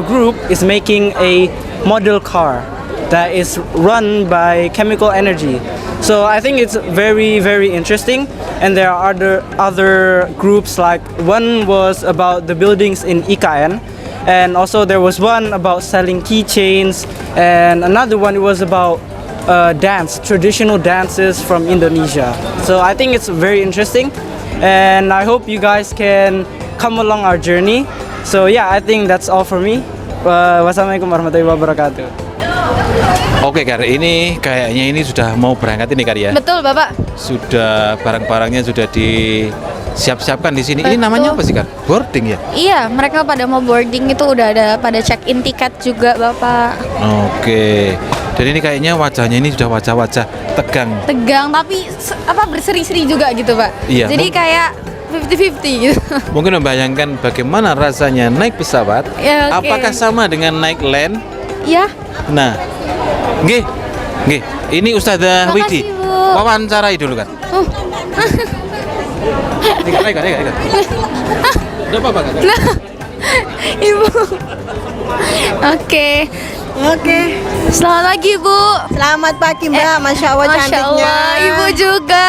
group is making a model car that is run by chemical energy. So I think it's very interesting. And there are other groups, like one was about the buildings in IKN, and also there was one about selling keychains, and another one was about traditional dances from Indonesia. So I think it's very interesting, and I hope you guys can come along our journey. So yeah, I think that's all for me. Wassalamualaikum warahmatullahi wabarakatuh. Oke Kar, ini kayaknya ini sudah mau berangkat ini Kar ya? Betul Bapak. Sudah barang-barangnya sudah disiap-siapkan di sini. Ini namanya apa sih Kar? Boarding ya? Iya, mereka pada mau boarding itu udah ada pada check-in tiket juga Bapak. Oke. Dan ini kayaknya wajahnya ini sudah wajah-wajah tegang. Tegang tapi berseri-seri juga gitu Pak. Iya. Jadi kayak 50-50 gitu. Mungkin membayangkan bagaimana rasanya naik pesawat. Ya, oke. Apakah sama dengan naik land? Ya. Nah, nggih, nggih. Ini Ustazah Makasih, Widi. Bu. Wawancarai dulu kan. Ikut. Udah apa-apa kan? Nah, Ibu. Oke. Selamat pagi, Bu. Selamat pagi Mbak, Masya Allah Masya cantiknya. Allah, Ibu juga.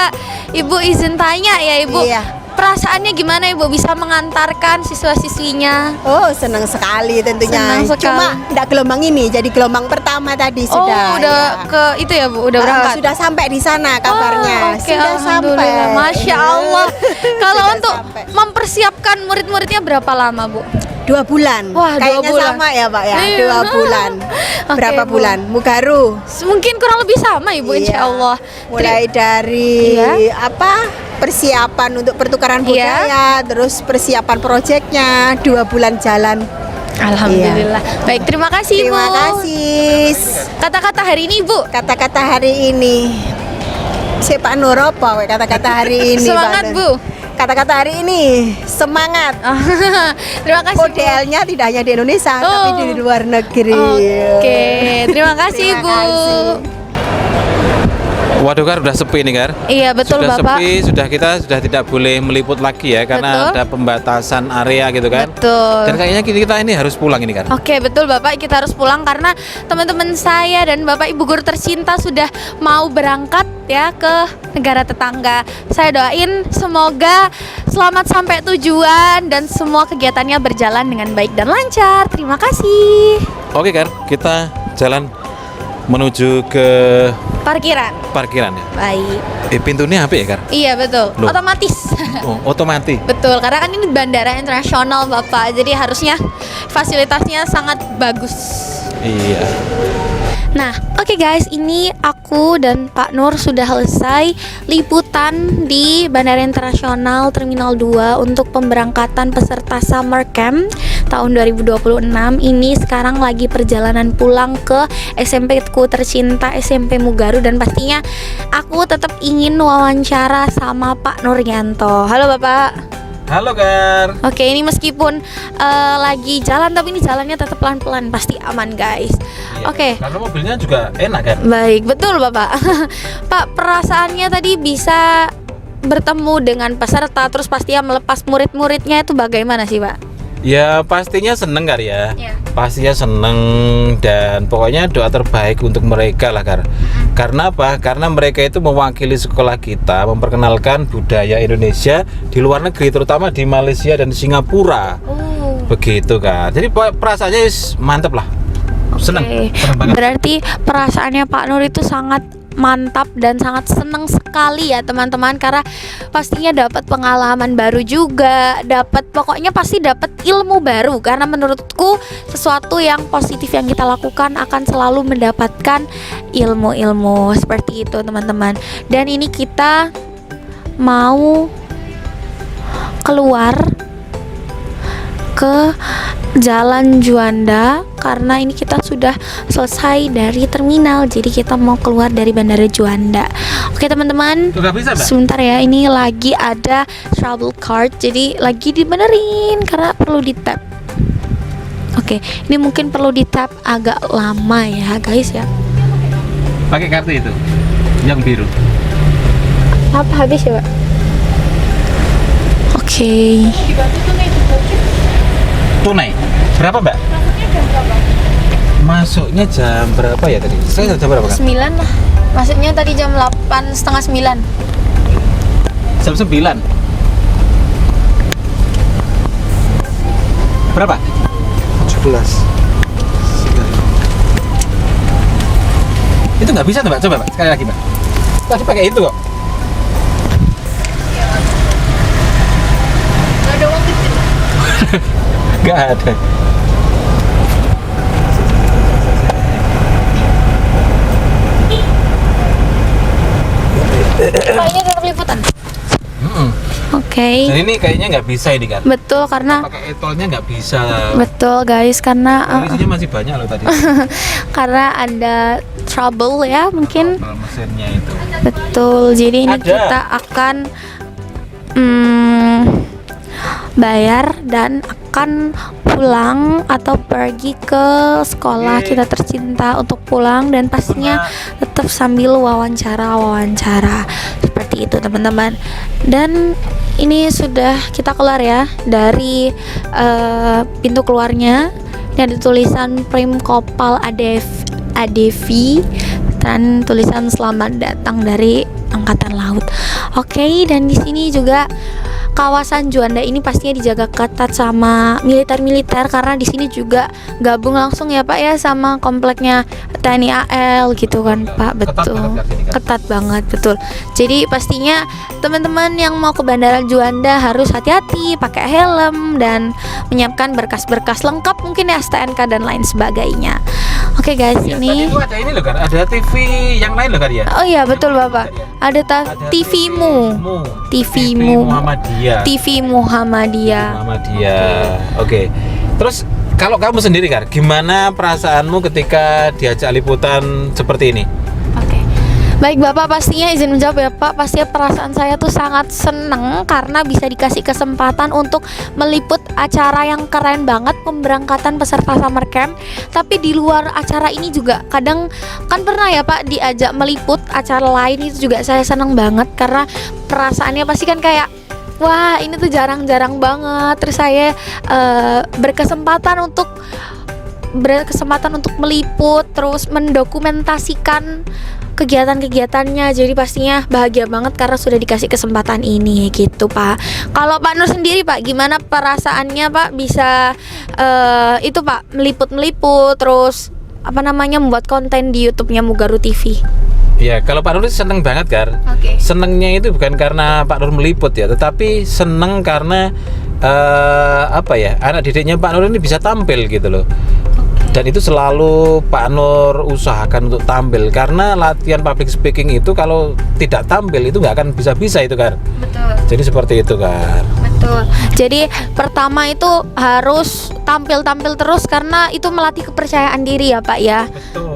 Ibu izin tanya ya, Ibu. Iya. Perasaannya gimana, Ibu, bisa mengantarkan siswa-siswinya? Oh, senang sekali tentunya. Senang sekali. Cuma tidak gelombang ini, jadi gelombang pertama tadi sudah. udah ya. ke itu ya, Bu, udah berangkat. Sudah sampai di sana kabarnya. Oke, Sudah sampai. alhamdulillah. Masya Iya. Allah. Kalau Sudah untuk sampai. mempersiapkan murid-muridnya berapa lama, Bu? 2 bulan. Wah, 2 Kayaknya bulan. sama ya Pak ya. Iya. 2 bulan. Oke, Berapa Bu. bulan? Mugaru. Mungkin kurang lebih sama, Ibu, Iya. insya Allah. Mulai dari Iya. persiapan untuk pertukaran Iya. budaya, terus persiapan proyeknya 2 bulan jalan. Alhamdulillah. Baik, terima kasih, Terima Bu. kasih. Kata-kata hari ini, Bu. Kata-kata hari ini. Pak Nur apa we kata-kata hari ini? Semangat, Pak Bu. Nur? Kata-kata hari ini semangat. Terima kasih, Bu. ODL-nya tidak hanya di Indonesia tapi di luar negeri. Oke, terima kasih, Terima Bu. kasih. Waduh Kar, udah sepi nih Kar. Iya, betul, sudah Bapak. sepi, kita sudah tidak boleh meliput lagi ya karena Betul. ada pembatasan area gitu kan. Betul. Dan kayaknya kita ini harus pulang ini Kar. Oke, betul Bapak, kita harus pulang karena teman-teman saya dan Bapak Ibu guru tercinta sudah mau berangkat ya ke negara tetangga. Saya doain semoga selamat sampai tujuan dan semua kegiatannya berjalan dengan baik dan lancar. Terima kasih. Oke Kar, kita jalan menuju ke Parkiran. ya. Baik. Pintunya apa ya Kar? Iya, betul. Loh. Otomatis. Oh, otomatis. Betul, karena kan ini bandara internasional Bapak. Jadi harusnya fasilitasnya sangat bagus. Iya. Nah, oke guys, ini aku dan Pak Nur sudah selesai liputan di Bandara Internasional Terminal 2 untuk pemberangkatan peserta Summer Camp tahun 2026. Ini sekarang lagi perjalanan pulang ke SMP ku tercinta, SMP Mugaru, dan pastinya aku tetap ingin wawancara sama Pak Nuryanto. Halo Bapak. Halo Kar. Oke, ini meskipun lagi jalan tapi ini jalannya tetap pelan-pelan, pasti aman guys. Oke. Karena mobilnya juga enak kan? Baik, betul Bapak. Pak, perasaannya tadi bisa bertemu dengan peserta terus pastinya melepas murid-muridnya itu bagaimana sih, Pak? Ya pastinya seneng Kar ya. Iya. Pastinya seneng dan pokoknya doa terbaik untuk mereka lah Kar. Karena apa? Karena mereka itu mewakili sekolah kita memperkenalkan budaya Indonesia di luar negeri, terutama di Malaysia dan Singapura. Begitu Kak. Jadi perasaannya mantep lah. Seneng. Oke. Seneng banget. Berarti perasaannya Pak Nur itu sangat mantap dan sangat senang sekali ya teman-teman, karena pastinya dapat pengalaman baru juga, pokoknya pasti dapat ilmu baru, karena menurutku sesuatu yang positif yang kita lakukan akan selalu mendapatkan ilmu-ilmu seperti itu teman-teman. Dan ini kita mau keluar ke Jalan Juanda karena ini kita sudah selesai dari terminal, jadi kita mau keluar dari Bandara Juanda. Oke teman-teman, Sudah bisa, Mbak? sebentar ya, ini lagi ada travel card, jadi lagi dibenerin karena perlu di tap. Oke, ini mungkin perlu di tap agak lama ya guys ya. Pakai kartu itu yang biru. Apa habis ya, Pak? Oke. Tunai. Berapa Mbak? Masuknya jam berapa ya tadi? Saya jam berapa kan? 9 lah. Maksudnya tadi jam 8, setengah 9. Jam 9. Berapa? 17. Itu nggak bisa tuh Mbak, coba Mbak, sekali lagi Mbak. Tadi pakai itu kok. Gak ada uang kecil. Nggak ada. Kayaknya tetap liputan. Oke. Dan ini kayaknya nggak bisa ini kan? Betul, karena Pakai etolnya nggak bisa. betul guys, karena Isinya masih banyak loh tadi. karena ada trouble ya mungkin. Mesinnya itu. Betul. Jadi ini Ada. kita akan bayar dan akan pulang atau pergi ke sekolah kita tercinta untuk pulang, dan pastinya tetap sambil wawancara seperti itu teman-teman. Dan ini sudah kita keluar ya dari pintu keluarnya. Ini ada tulisan Prim Kopal Adevi dan tulisan selamat datang dari Angkatan Laut. Oke, dan di sini juga kawasan Juanda ini pastinya dijaga ketat sama militer-militer, karena di sini juga gabung langsung ya Pak ya sama kompleknya TNI AL gitu kan Pak. Betul. Ketat banget, betul. Jadi pastinya teman-teman yang mau ke Bandara Juanda harus hati-hati, pakai helm dan menyiapkan berkas-berkas lengkap, mungkin ya STNK dan lain sebagainya. Oke guys, Ya, ini tadi itu ada ini loh kan, ada TV yang lain loh kan ya. oh iya betul Bapak, ada TV-mu Muhammadiyah. TV Muhammadiyah. Oke. Terus kalau kamu sendiri kan, gimana perasaanmu ketika diajak liputan seperti ini? Baik Bapak, pastinya izin menjawab ya Pak. Pastinya perasaan saya tuh sangat seneng karena bisa dikasih kesempatan untuk meliput acara yang keren banget, pemberangkatan peserta summer camp. Tapi di luar acara ini juga kadang kan pernah ya Pak diajak meliput acara lain, itu juga saya seneng banget karena perasaannya pasti kan kayak wah ini tuh jarang-jarang banget. Terus saya berkesempatan untuk meliput, terus mendokumentasikan kegiatan-kegiatannya. Jadi pastinya bahagia banget karena sudah dikasih kesempatan ini gitu Pak. Kalau Pak Nur sendiri Pak, gimana perasaannya Pak bisa itu Pak meliput terus membuat konten di YouTube-nya Mugaru TV? Ya, kalau Pak Nur seneng banget kan. Senengnya itu bukan karena Pak Nur meliput ya, tetapi seneng karena anak didiknya Pak Nur ini bisa tampil gitu loh. Dan itu selalu Pak Nur usahakan untuk tampil, karena latihan public speaking itu kalau tidak tampil itu nggak akan bisa-bisa itu kan. Betul. Jadi seperti itu kan. Betul. Jadi pertama itu harus tampil terus karena itu melatih kepercayaan diri ya Pak ya.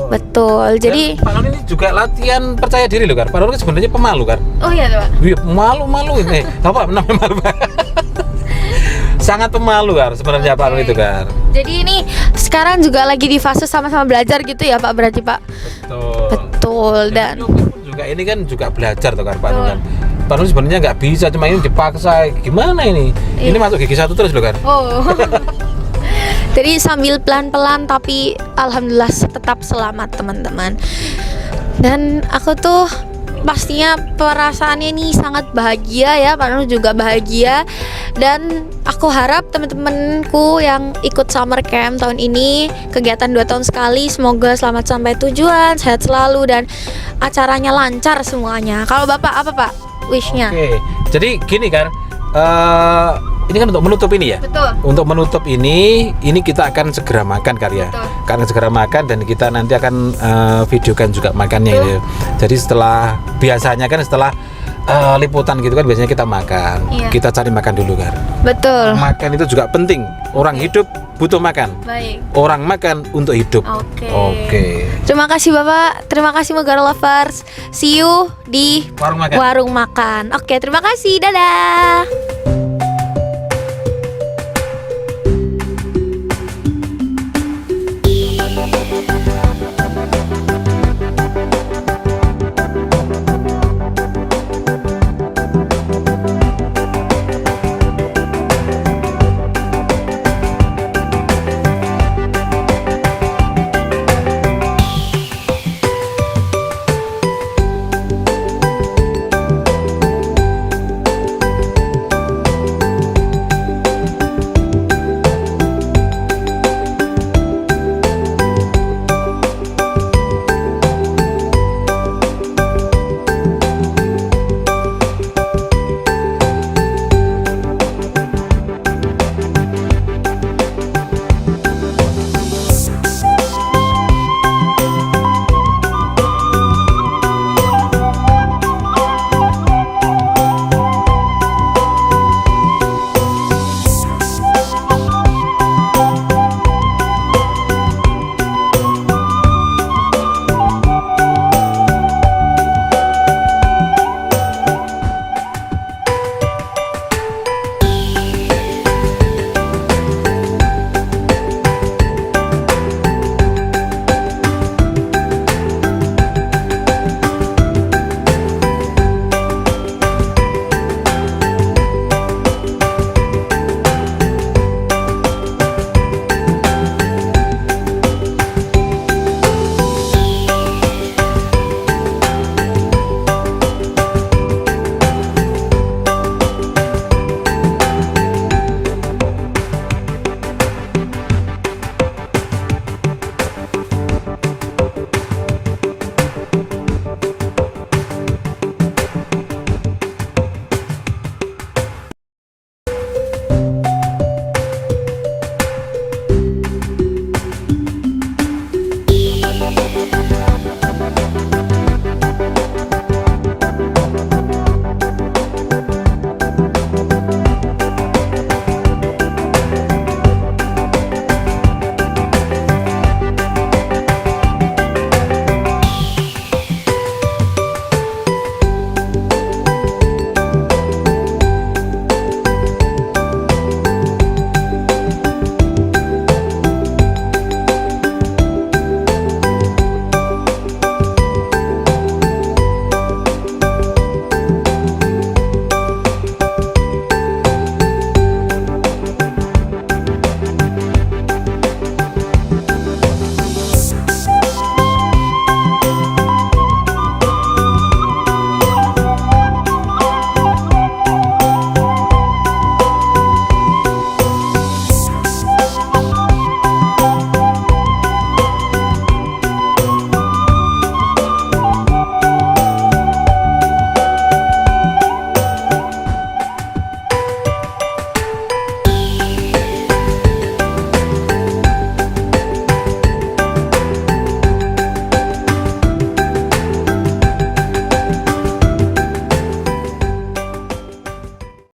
Betul. Jadi dan Pak Nur ini juga latihan percaya diri loh kan. Pak Nur sebenarnya pemalu kan. oh iya Pak. Iya, malu ini. Apa namanya malu? Sangat pemalu kan sebenarnya Pak Nur itu kan. Jadi ini sekarang juga lagi di fase sama-sama belajar gitu ya Pak, berarti Pak. Betul. Dan juga ini kan juga belajar tuh kan Pak Nur kan. Pak Nur sebenarnya nggak bisa, cuma ini dipaksa. Gimana ini? Ini masuk gigi 1 terus loh kan. oh. Jadi sambil pelan-pelan tapi alhamdulillah tetap selamat teman-teman. Dan aku tuh pastinya perasaannya ini sangat bahagia ya, Pak Nur juga bahagia. Dan aku harap teman-temanku yang ikut summer camp tahun ini, kegiatan 2 tahun sekali, semoga selamat sampai tujuan, sehat selalu dan acaranya lancar semuanya. Kalau Bapak apa Pak wishnya? Oke, jadi gini kan, ini kan untuk menutup ini ya. Betul. Untuk menutup ini kita akan segera makan kali ya. Karena segera makan dan kita nanti akan videokan juga makannya itu. Jadi biasanya kan setelah liputan gitu kan biasanya kita makan. Iya. Kita cari makan dulu kan. Betul. Makan itu juga penting. Orang hidup butuh makan. Baik. Orang makan untuk hidup. Oke. Terima kasih Bapak, terima kasih Mugaru Lovers. See you di Warung makan. Warung makan. Oke, terima kasih. Dadah.